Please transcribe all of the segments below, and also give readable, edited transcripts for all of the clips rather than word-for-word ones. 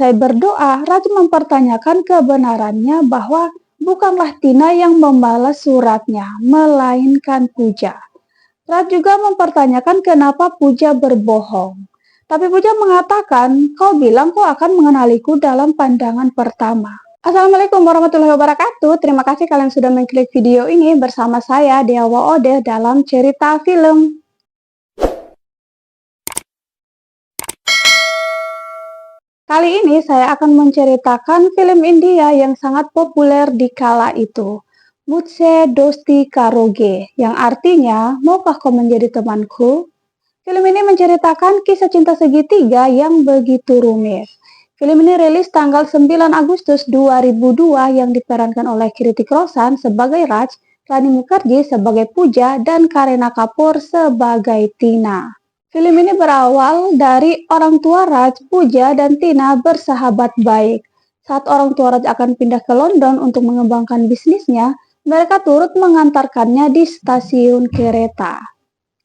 Saya berdoa, Raj mempertanyakan kebenarannya bahwa bukanlah Tina yang membalas suratnya, melainkan Puja. Raj juga mempertanyakan kenapa Puja berbohong. Tapi Puja mengatakan, kau bilang kau akan mengenaliku dalam pandangan pertama. Assalamualaikum warahmatullahi wabarakatuh. Terima kasih kalian sudah mengklik video ini bersama saya, Dewa Ode, dalam cerita film. Kali ini saya akan menceritakan film India yang sangat populer di kala itu, Mujhse Dosti Karoge, yang artinya, maukah kau menjadi temanku? Film ini menceritakan kisah cinta segitiga yang begitu rumit. Film ini rilis tanggal 9 Agustus 2002 yang diperankan oleh Hrithik Roshan sebagai Raj, Rani Mukherjee sebagai Pooja, dan Kareena Kapoor sebagai Tina. Film ini berawal dari orang tua Raj, Pooja, dan Tina bersahabat baik. Saat orang tua Raj akan pindah ke London untuk mengembangkan bisnisnya, mereka turut mengantarkannya di stasiun kereta.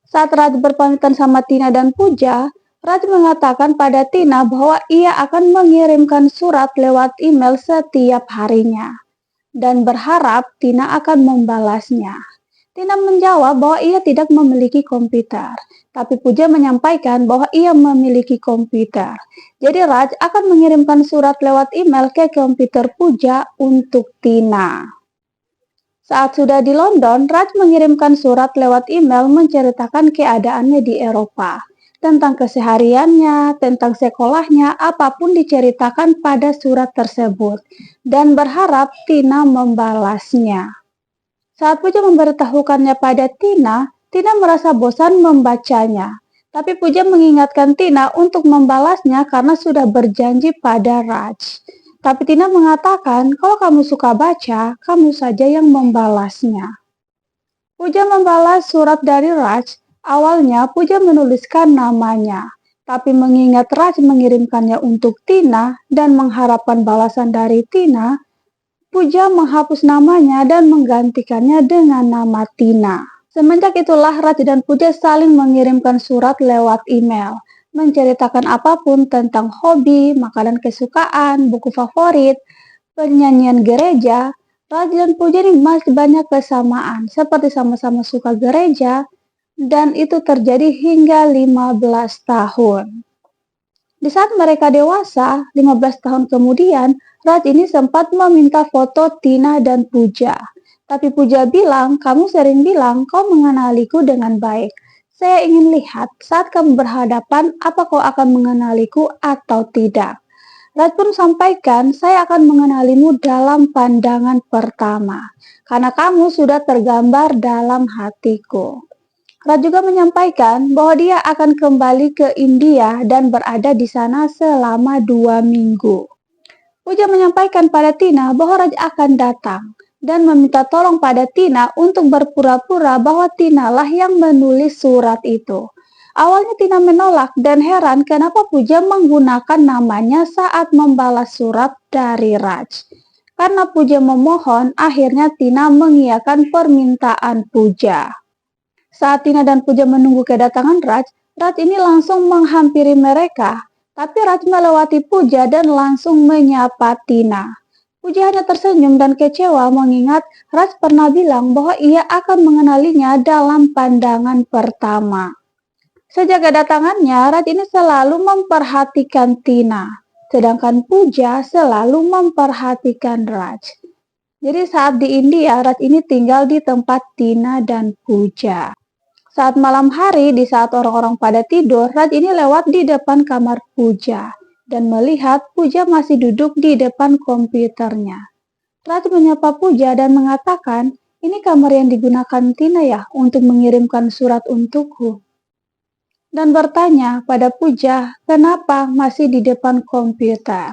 Saat Raj berpamitan sama Tina dan Pooja, Raj mengatakan pada Tina bahwa ia akan mengirimkan surat lewat email setiap harinya dan berharap Tina akan membalasnya. Tina menjawab bahwa ia tidak memiliki komputer, tapi Pooja menyampaikan bahwa ia memiliki komputer. Jadi Raj akan mengirimkan surat lewat email ke komputer Pooja untuk Tina. Saat sudah di London, Raj mengirimkan surat lewat email menceritakan keadaannya di Eropa. Tentang kesehariannya, tentang sekolahnya, apapun diceritakan pada surat tersebut. Dan berharap Tina membalasnya. Saat Pooja memberitahukannya pada Tina, Tina merasa bosan membacanya. Tapi Pooja mengingatkan Tina untuk membalasnya karena sudah berjanji pada Raj. Tapi Tina mengatakan, kalau kamu suka baca, kamu saja yang membalasnya. Pooja membalas surat dari Raj. Awalnya Pooja menuliskan namanya. Tapi mengingat Raj mengirimkannya untuk Tina dan mengharapkan balasan dari Tina, Pooja menghapus namanya dan menggantikannya dengan nama Tina. Semenjak itulah Raj dan Pooja saling mengirimkan surat lewat email, menceritakan apapun tentang hobi, makanan kesukaan, buku favorit, penyanyian gereja. Raj dan Pooja ini masih banyak kesamaan, seperti sama-sama suka gereja, dan itu terjadi hingga 15 tahun. Di saat mereka dewasa, 15 tahun kemudian, Raj ini sempat meminta foto Tina dan Pooja. Tapi Pooja bilang, kamu sering bilang kau mengenaliku dengan baik. Saya ingin lihat saat kamu berhadapan apa kau akan mengenaliku atau tidak. Raj pun sampaikan, saya akan mengenalimu dalam pandangan pertama. Karena kamu sudah tergambar dalam hatiku. Raj juga menyampaikan bahwa dia akan kembali ke India dan berada di sana selama 2 minggu. Pooja menyampaikan pada Tina bahwa Raj akan datang dan meminta tolong pada Tina untuk berpura-pura bahwa Tina lah yang menulis surat itu. Awalnya Tina menolak dan heran kenapa Pooja menggunakan namanya saat membalas surat dari Raj. Karena Pooja memohon, akhirnya Tina mengiyakan permintaan Pooja. Saat Tina dan Pooja menunggu kedatangan Raj, Raj ini langsung menghampiri mereka. Tapi Raj melewati Pooja dan langsung menyapa Tina. Pooja hanya tersenyum dan kecewa mengingat Raj pernah bilang bahwa ia akan mengenalinya dalam pandangan pertama. Sejak kedatangannya, Raj ini selalu memperhatikan Tina. Sedangkan Pooja selalu memperhatikan Raj. Jadi saat di India, Raj ini tinggal di tempat Tina dan Pooja. Saat malam hari, di saat orang-orang pada tidur, Raj ini lewat di depan kamar Pooja dan melihat Pooja masih duduk di depan komputernya. Raj menyapa Pooja dan mengatakan, ini kamar yang digunakan Tina ya untuk mengirimkan surat untukku. Dan bertanya pada Pooja, kenapa masih di depan komputer?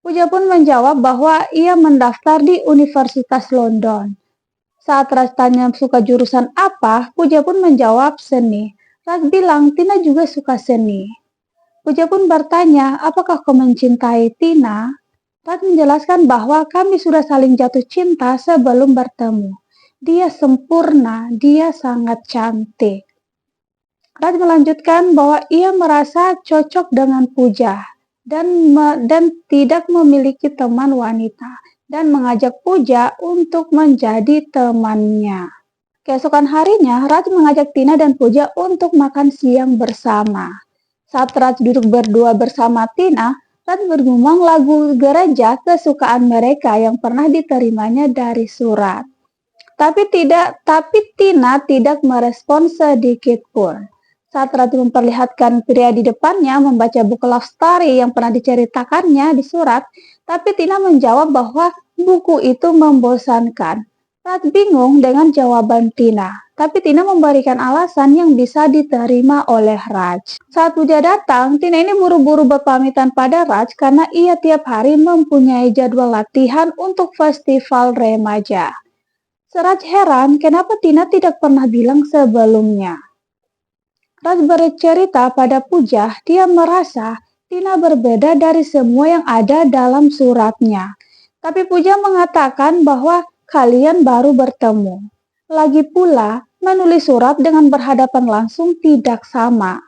Pooja pun menjawab bahwa ia mendaftar di Universitas London. Saat Raj tanya suka jurusan apa, Pooja pun menjawab seni. Raj bilang Tina juga suka seni. Pooja pun bertanya, apakah kau mencintai Tina? Raj menjelaskan bahwa kami sudah saling jatuh cinta sebelum bertemu. Dia sempurna, dia sangat cantik. Raj melanjutkan bahwa ia merasa cocok dengan Pooja. dan tidak memiliki teman wanita, dan mengajak Puja untuk menjadi temannya. Keesokan harinya, Raj mengajak Tina dan Puja untuk makan siang bersama. Saat Raj duduk berdua bersama Tina, Raj bergumam lagu gereja kesukaan mereka yang pernah diterimanya dari surat. Tapi Tina tidak merespon sedikit pun. Saat Ratu memperlihatkan pria di depannya membaca buku love story yang pernah diceritakannya di surat, tapi Tina menjawab bahwa buku itu membosankan. Ratu bingung dengan jawaban Tina, tapi Tina memberikan alasan yang bisa diterima oleh Raj. Saat Puja datang, Tina ini buru-buru berpamitan pada Raj karena ia tiap hari mempunyai jadwal latihan untuk festival remaja. Raj heran kenapa Tina tidak pernah bilang sebelumnya. Raj bercerita pada Puja, dia merasa Tina berbeda dari semua yang ada dalam suratnya. Tapi Puja mengatakan bahwa kalian baru bertemu. Lagi pula, menulis surat dengan berhadapan langsung tidak sama.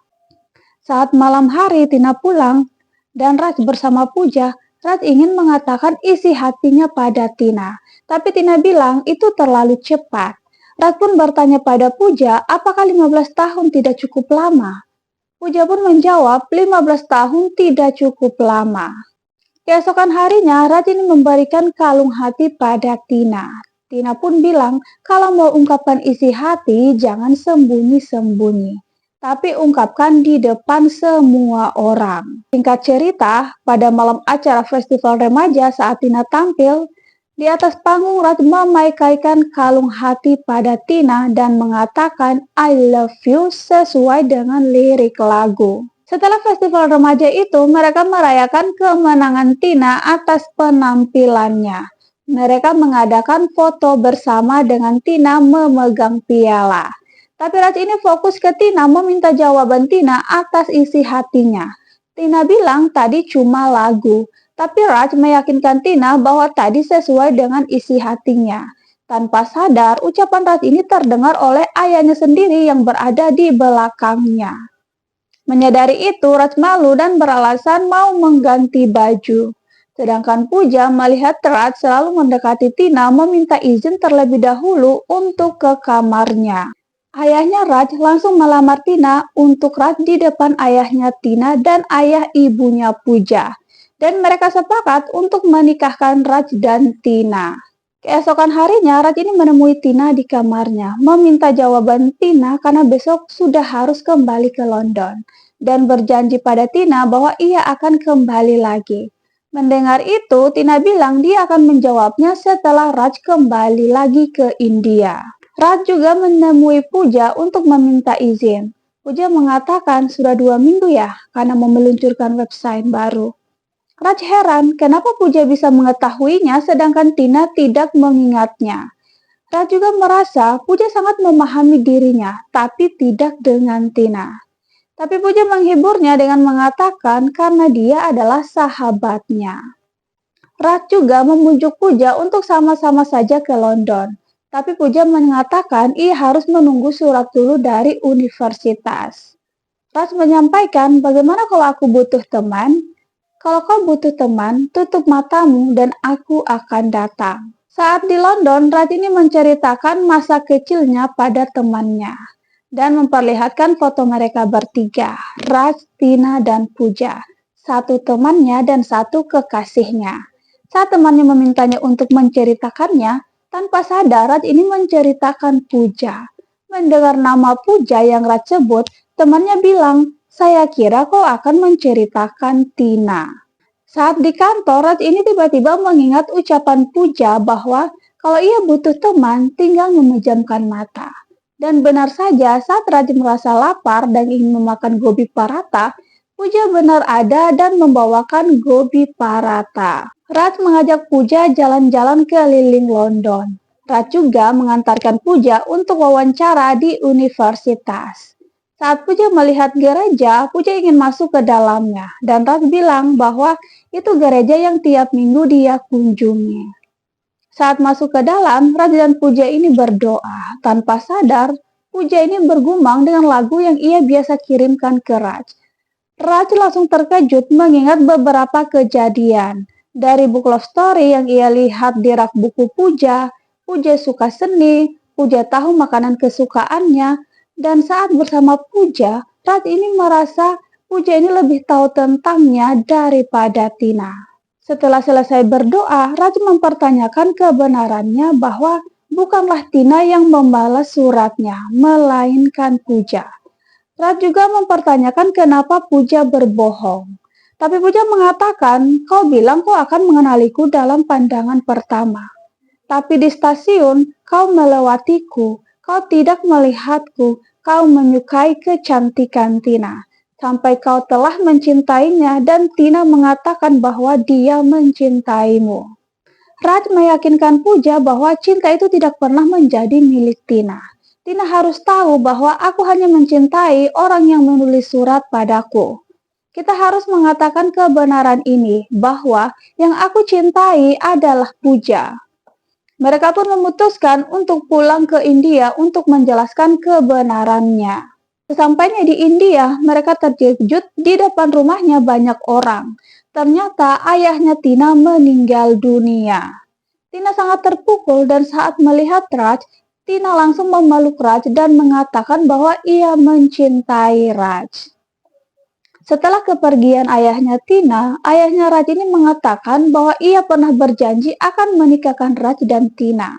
Saat malam hari Tina pulang dan Raj bersama Puja, Raj ingin mengatakan isi hatinya pada Tina. Tapi Tina bilang itu terlalu cepat. Raj pun bertanya pada Puja, apakah 15 tahun tidak cukup lama? Puja pun menjawab, 15 tahun tidak cukup lama. Keesokan harinya, Raj ini memberikan kalung hati pada Tina. Tina pun bilang, kalau mau ungkapkan isi hati, jangan sembunyi-sembunyi, tapi ungkapkan di depan semua orang. Singkat cerita, pada malam acara festival remaja saat Tina tampil, di atas panggung Raj memakaikan kalung hati pada Tina dan mengatakan I love you sesuai dengan lirik lagu. Setelah festival remaja itu, mereka merayakan kemenangan Tina atas penampilannya. Mereka mengadakan foto bersama dengan Tina memegang piala. Tapi Raj ini fokus ke Tina meminta jawaban Tina atas isi hatinya. Tina bilang tadi cuma lagu. Tapi Raj meyakinkan Tina bahwa tadi sesuai dengan isi hatinya. Tanpa sadar, ucapan Raj ini terdengar oleh ayahnya sendiri yang berada di belakangnya. Menyadari itu, Raj malu dan beralasan mau mengganti baju. Sedangkan Puja melihat Raj selalu mendekati Tina meminta izin terlebih dahulu untuk ke kamarnya. Ayahnya Raj langsung melamar Tina untuk Raj di depan ayahnya Tina dan ayah ibunya Puja. Dan mereka sepakat untuk menikahkan Raj dan Tina. Keesokan harinya, Raj ini menemui Tina di kamarnya, meminta jawaban Tina karena besok sudah harus kembali ke London, dan berjanji pada Tina bahwa ia akan kembali lagi. Mendengar itu, Tina bilang dia akan menjawabnya setelah Raj kembali lagi ke India. Raj juga menemui Puja untuk meminta izin. Puja mengatakan sudah 2 minggu ya, karena mau meluncurkan website baru. Raj heran kenapa Puja bisa mengetahuinya sedangkan Tina tidak mengingatnya. Raj juga merasa Puja sangat memahami dirinya, tapi tidak dengan Tina. Tapi Puja menghiburnya dengan mengatakan karena dia adalah sahabatnya. Raj juga membujuk Puja untuk sama-sama saja ke London. Tapi Puja mengatakan ia harus menunggu surat dulu dari universitas. Raj menyampaikan bagaimana kalau aku butuh teman? Kalau kau butuh teman, tutup matamu dan aku akan datang. Saat di London, Raj ini menceritakan masa kecilnya pada temannya dan memperlihatkan foto mereka bertiga, Raj, Tina, dan Puja. Satu temannya dan satu kekasihnya. Saat temannya memintanya untuk menceritakannya, tanpa sadar Raj ini menceritakan Puja. Mendengar nama Puja yang Raj sebut, temannya bilang, saya kira kau akan menceritakan Tina. Saat di kantor, Raj ini tiba-tiba mengingat ucapan Puja bahwa kalau ia butuh teman, tinggal memejamkan mata. Dan benar saja, saat Raj merasa lapar dan ingin memakan gobi parata, Puja benar ada dan membawakan gobi parata. Raj mengajak Puja jalan-jalan keliling London. Raj juga mengantarkan Puja untuk wawancara di universitas. Saat Puja melihat gereja, Puja ingin masuk ke dalamnya, dan Raj bilang bahwa itu gereja yang tiap minggu dia kunjungi. Saat masuk ke dalam, Raj dan Puja ini berdoa. Tanpa sadar, Puja ini bergumam dengan lagu yang ia biasa kirimkan ke Raj. Raj langsung terkejut mengingat beberapa kejadian. Dari buku love story yang ia lihat di rak buku Puja, Puja suka seni, Puja tahu makanan kesukaannya, dan saat bersama Puja, Raj ini merasa Puja ini lebih tahu tentangnya daripada Tina. Setelah selesai berdoa, Raj mempertanyakan kebenarannya bahwa bukanlah Tina yang membalas suratnya, melainkan Puja. Raj juga mempertanyakan kenapa Puja berbohong. Tapi Puja mengatakan, kau bilang kau akan mengenaliku dalam pandangan pertama. Tapi di stasiun, kau melewatiku, kau tidak melihatku, kau menyukai kecantikan Tina. Sampai kau telah mencintainya dan Tina mengatakan bahwa dia mencintaimu. Raj meyakinkan Puja bahwa cinta itu tidak pernah menjadi milik Tina. Tina harus tahu bahwa aku hanya mencintai orang yang menulis surat padaku. Kita harus mengatakan kebenaran ini, bahwa yang aku cintai adalah Puja. Mereka pun memutuskan untuk pulang ke India untuk menjelaskan kebenarannya. Sesampainya di India, mereka terkejut di depan rumahnya banyak orang. Ternyata ayahnya Tina meninggal dunia. Tina sangat terpukul dan saat melihat Raj, Tina langsung memeluk Raj dan mengatakan bahwa ia mencintai Raj. Setelah kepergian ayahnya Tina, ayahnya Raj ini mengatakan bahwa ia pernah berjanji akan menikahkan Raj dan Tina.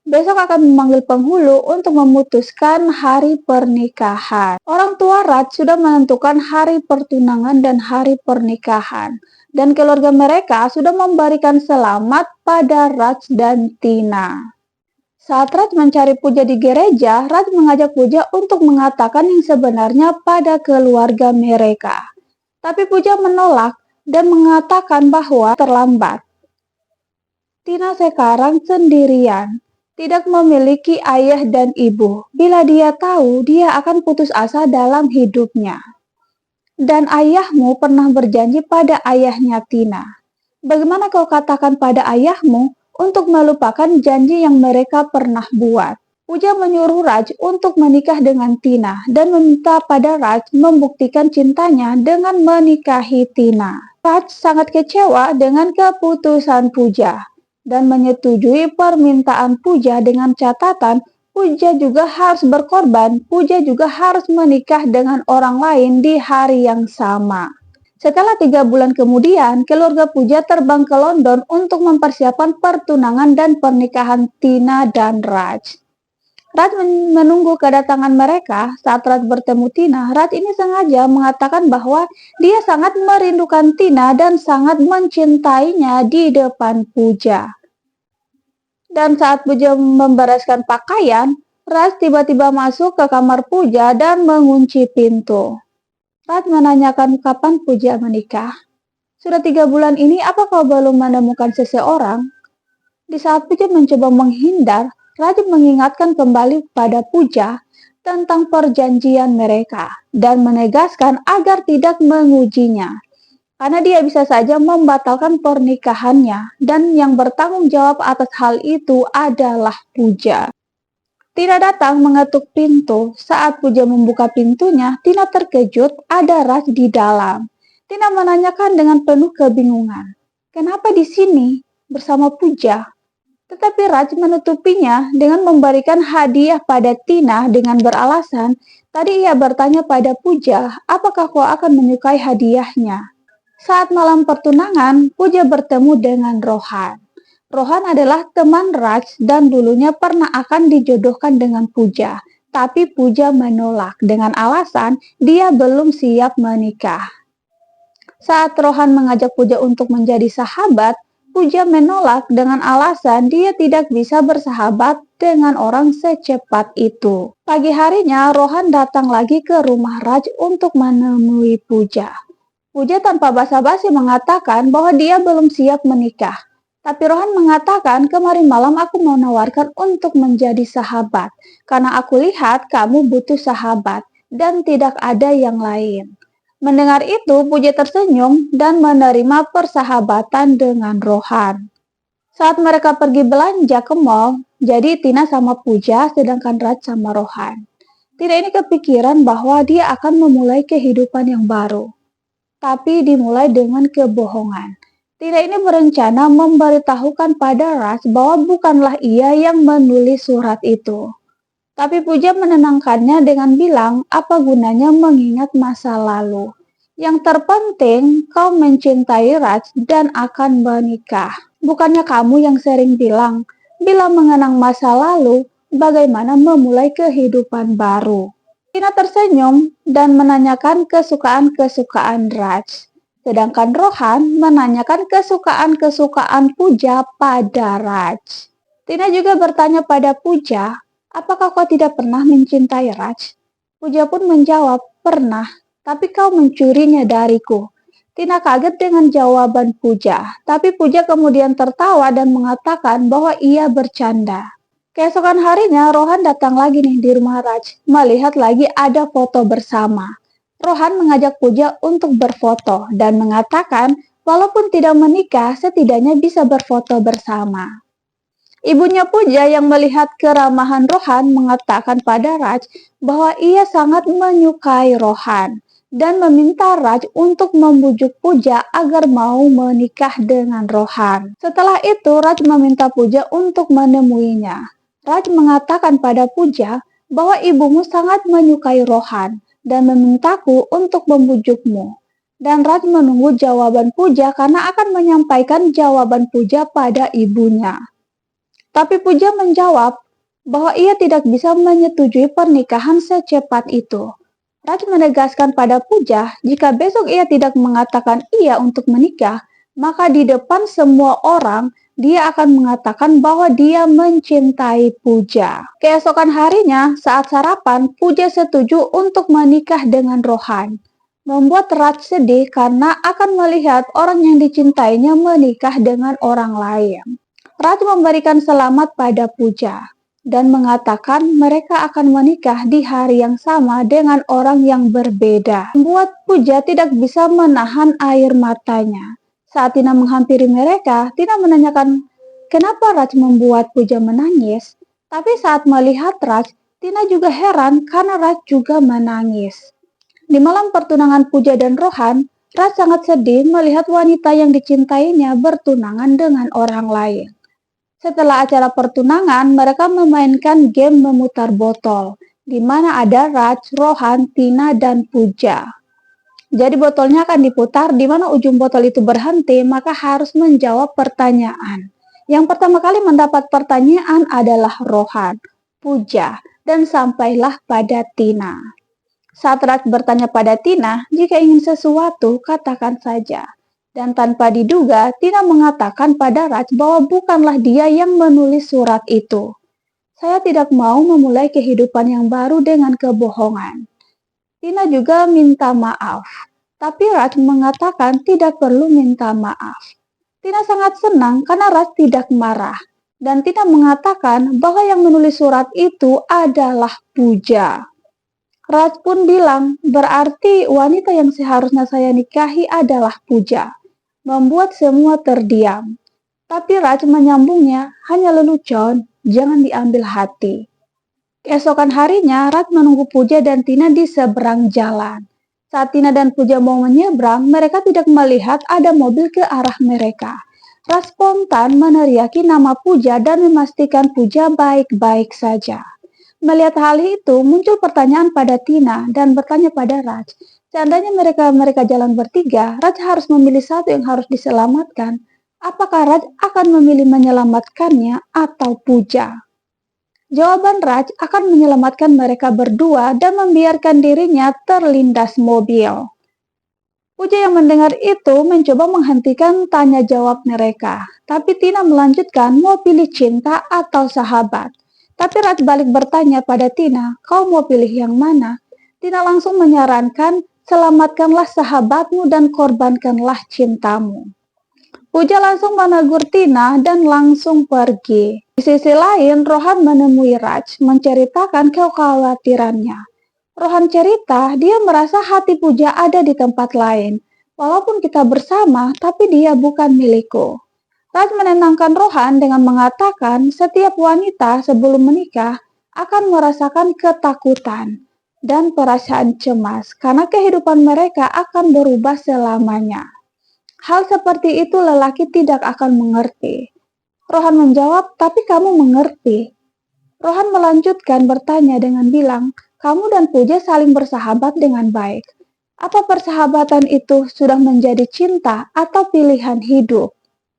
Besok akan memanggil penghulu untuk memutuskan hari pernikahan. Orang tua Raj sudah menentukan hari pertunangan dan hari pernikahan. Dan keluarga mereka sudah memberikan selamat pada Raj dan Tina. Saat Raj mencari Puja di gereja, Raj mengajak Puja untuk mengatakan yang sebenarnya pada keluarga mereka. Tapi Puja menolak dan mengatakan bahwa terlambat. Tina sekarang sendirian, tidak memiliki ayah dan ibu. Bila dia tahu, dia akan putus asa dalam hidupnya. Dan ayahmu pernah berjanji pada ayahnya Tina. Bagaimana kau katakan pada ayahmu untuk melupakan janji yang mereka pernah buat? Puja menyuruh Raj untuk menikah dengan Tina dan meminta pada Raj membuktikan cintanya dengan menikahi Tina. Raj sangat kecewa dengan keputusan Puja dan menyetujui permintaan Puja dengan catatan Puja juga harus berkorban, Puja juga harus menikah dengan orang lain di hari yang sama. Setelah 3 bulan kemudian, keluarga Puja terbang ke London untuk mempersiapkan pertunangan dan pernikahan Tina dan Raj. Raj menunggu kedatangan mereka. Saat Raj bertemu Tina, Raj ini sengaja mengatakan bahwa dia sangat merindukan Tina dan sangat mencintainya di depan Puja. Dan saat Puja membereskan pakaian, Raj tiba-tiba masuk ke kamar Puja dan mengunci pintu. Raj menanyakan kapan Puja menikah. Sudah 3 bulan ini apa kau belum menemukan seseorang? Di saat Puja mencoba menghindar, Raj mengingatkan kembali pada Puja tentang perjanjian mereka dan menegaskan agar tidak mengujinya. Karena dia bisa saja membatalkan pernikahannya dan yang bertanggung jawab atas hal itu adalah Puja. Tina datang mengetuk pintu. Saat Puja membuka pintunya, Tina terkejut ada Raj di dalam. Tina menanyakan dengan penuh kebingungan, "Kenapa di sini bersama Puja?" Tetapi Raj menutupinya dengan memberikan hadiah pada Tina dengan beralasan, tadi ia bertanya pada Puja, apakah kau akan menyukai hadiahnya? Saat malam pertunangan, Puja bertemu dengan Rohan. Rohan adalah teman Raj dan dulunya pernah akan dijodohkan dengan Puja. Tapi Puja menolak dengan alasan dia belum siap menikah. Saat Rohan mengajak Puja untuk menjadi sahabat, Puja menolak dengan alasan dia tidak bisa bersahabat dengan orang secepat itu. Pagi harinya, Rohan datang lagi ke rumah Raj untuk menemui Puja. Puja tanpa basa-basi mengatakan bahwa dia belum siap menikah. Tapi Rohan mengatakan, kemarin malam aku mau menawarkan untuk menjadi sahabat. Karena aku lihat kamu butuh sahabat dan tidak ada yang lain. Mendengar itu, Puja tersenyum dan menerima persahabatan dengan Rohan. Saat mereka pergi belanja ke mall, jadi Tina sama Puja sedangkan Raj sama Rohan. Tina ini kepikiran bahwa dia akan memulai kehidupan yang baru. tapi dimulai dengan kebohongan. Tina ini berencana memberitahukan pada Raj bahwa bukanlah ia yang menulis surat itu. Tapi Puja menenangkannya dengan bilang, apa gunanya mengingat masa lalu. Yang terpenting, kau mencintai Raj dan akan menikah. Bukannya kamu yang sering bilang, bila mengenang masa lalu, bagaimana memulai kehidupan baru. Tina tersenyum dan menanyakan kesukaan-kesukaan Raj. Sedangkan Rohan menanyakan kesukaan-kesukaan Puja pada Raj. Tina juga bertanya pada Puja, apakah kau tidak pernah mencintai Raj? Puja pun menjawab, pernah, tapi kau mencurinya dariku. Tina kaget dengan jawaban Puja, tapi Puja kemudian tertawa dan mengatakan bahwa ia bercanda. Keesokan harinya, Rohan datang lagi nih di rumah Raj, melihat lagi ada foto bersama. Rohan mengajak Puja untuk berfoto dan mengatakan, walaupun tidak menikah, setidaknya bisa berfoto bersama. Ibunya Puja yang melihat keramahan Rohan mengatakan pada Raj bahwa ia sangat menyukai Rohan dan meminta Raj untuk membujuk Puja agar mau menikah dengan Rohan. Setelah itu, Raj meminta Puja untuk menemuinya. Raj mengatakan pada Puja bahwa ibumu sangat menyukai Rohan dan memintaku untuk membujukmu. Dan Raj menunggu jawaban Puja karena akan menyampaikan jawaban Puja pada ibunya. Tapi Puja menjawab bahwa ia tidak bisa menyetujui pernikahan secepat itu. Raj menegaskan pada Puja, jika besok ia tidak mengatakan iya untuk menikah, maka di depan semua orang, dia akan mengatakan bahwa dia mencintai Puja. Keesokan harinya, saat sarapan, Puja setuju untuk menikah dengan Rohan. Membuat Raj sedih karena akan melihat orang yang dicintainya menikah dengan orang lain. Raj memberikan selamat pada Puja dan mengatakan mereka akan menikah di hari yang sama dengan orang yang berbeda. Membuat Puja tidak bisa menahan air matanya. Saat Tina menghampiri mereka, Tina menanyakan kenapa Raj membuat Puja menangis. Tapi saat melihat Raj, Tina juga heran karena Raj juga menangis. Di malam pertunangan Puja dan Rohan, Raj sangat sedih melihat wanita yang dicintainya bertunangan dengan orang lain. Setelah acara pertunangan, mereka memainkan game memutar botol, di mana ada Raj, Rohan, Tina, dan Puja. Jadi botolnya akan diputar, di mana ujung botol itu berhenti, maka harus menjawab pertanyaan. Yang pertama kali mendapat pertanyaan adalah Rohan, Puja, dan sampailah pada Tina. Saat Raj bertanya pada Tina, jika ingin sesuatu, katakan saja. Dan tanpa diduga, Tina mengatakan pada Raj bahwa bukanlah dia yang menulis surat itu. Saya tidak mau memulai kehidupan yang baru dengan kebohongan. Tina juga minta maaf, tapi Raj mengatakan tidak perlu minta maaf. Tina sangat senang karena Raj tidak marah. Dan Tina mengatakan bahwa yang menulis surat itu adalah Puja. Raj pun bilang, berarti wanita yang seharusnya saya nikahi adalah Puja. Membuat semua terdiam. Tapi Raj menyambungnya, hanya lelucon, jangan diambil hati. Keesokan harinya, Raj menunggu Puja dan Tina di seberang jalan. Saat Tina dan Puja mau menyeberang, mereka tidak melihat ada mobil ke arah mereka. Raj spontan meneriaki nama Puja dan memastikan Puja baik-baik saja. Melihat hal itu, muncul pertanyaan pada Tina dan bertanya pada Raj. Seandainya mereka jalan bertiga, Raj harus memilih satu yang harus diselamatkan. Apakah Raj akan memilih menyelamatkannya atau Puja? Jawaban Raj akan menyelamatkan mereka berdua dan membiarkan dirinya terlindas mobil. Puja yang mendengar itu mencoba menghentikan tanya jawab mereka. Tapi Tina melanjutkan mau pilih cinta atau sahabat. Tapi Raj balik bertanya pada Tina, kau mau pilih yang mana? Tina langsung menyarankan, selamatkanlah sahabatmu dan korbankanlah cintamu. Puja langsung menegur Tina dan langsung pergi. Di sisi lain, Rohan menemui Raj menceritakan kekhawatirannya. Rohan cerita, dia merasa hati Puja ada di tempat lain. Walaupun kita bersama, tapi dia bukan milikku. Raj menenangkan Rohan dengan mengatakan setiap wanita sebelum menikah akan merasakan ketakutan. dan perasaan cemas karena kehidupan mereka akan berubah selamanya. Hal seperti itu lelaki tidak akan mengerti. Rohan menjawab, tapi kamu mengerti. Rohan melanjutkan bertanya dengan bilang, kamu dan Puja saling bersahabat dengan baik. Apa persahabatan itu sudah menjadi cinta atau pilihan hidup?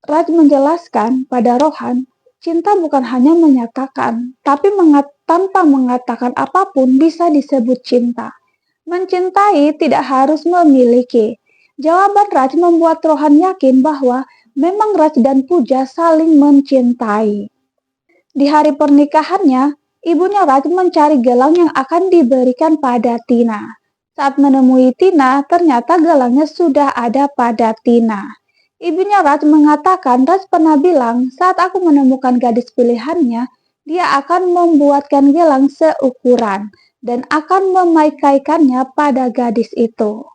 Raj menjelaskan pada Rohan, cinta bukan hanya menyatakan, tapi tanpa mengatakan apapun bisa disebut cinta. Mencintai tidak harus memiliki. Jawaban Raj membuat Rohan yakin bahwa memang Raj dan Puja saling mencintai. Di hari pernikahannya, ibunya Raj mencari gelang yang akan diberikan pada Tina. Saat menemui Tina, ternyata gelangnya sudah ada pada Tina. Ibunya Raj mengatakan, Raj pernah bilang saat aku menemukan gadis pilihannya, dia akan membuatkan gelang seukuran dan akan memakaikannya pada gadis itu.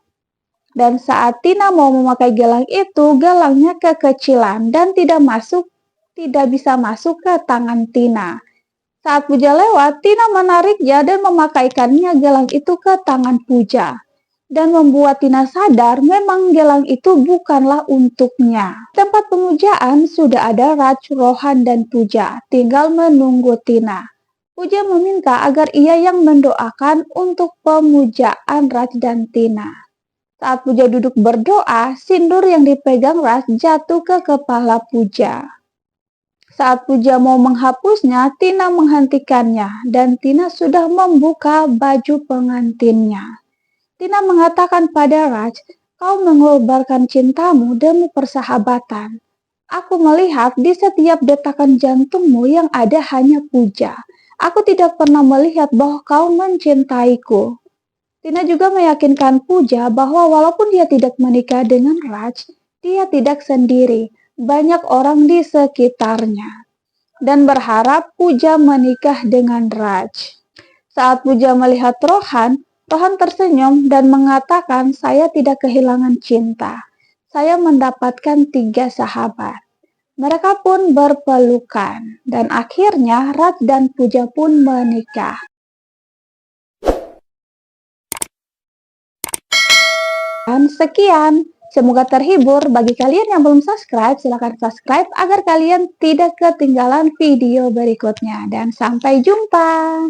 Dan saat Tina mau memakai gelang itu, gelangnya kekecilan dan tidak bisa masuk ke tangan Tina. Saat Puja lewat, Tina menariknya dan memakaikannya gelang itu ke tangan Puja. Dan membuat Tina sadar memang gelang itu bukanlah untuknya. Tempat pemujaan sudah ada Raj, Rohan, dan Puja, tinggal menunggu Tina. Puja meminta agar ia yang mendoakan untuk pemujaan Raj dan Tina. Saat Puja duduk berdoa, sindur yang dipegang Raj jatuh ke kepala Puja. Saat Puja mau menghapusnya, Tina menghentikannya dan Tina sudah membuka baju pengantinnya. Tina mengatakan pada Raj, kau mengorbankan cintamu demi persahabatan. Aku melihat di setiap detakan jantungmu yang ada hanya Puja. Aku tidak pernah melihat bahwa kau mencintaiku. Tina juga meyakinkan Puja bahwa walaupun dia tidak menikah dengan Raj, dia tidak sendiri. Banyak orang di sekitarnya. Dan berharap Puja menikah dengan Raj. Saat Puja melihat Rohan, Rohan tersenyum dan mengatakan, saya tidak kehilangan cinta. Saya mendapatkan 3 sahabat. Mereka pun berpelukan dan akhirnya Raj dan Puja pun menikah. Dan sekian, semoga terhibur. Bagi kalian yang belum subscribe, silahkan subscribe agar kalian tidak ketinggalan video berikutnya. Dan sampai jumpa.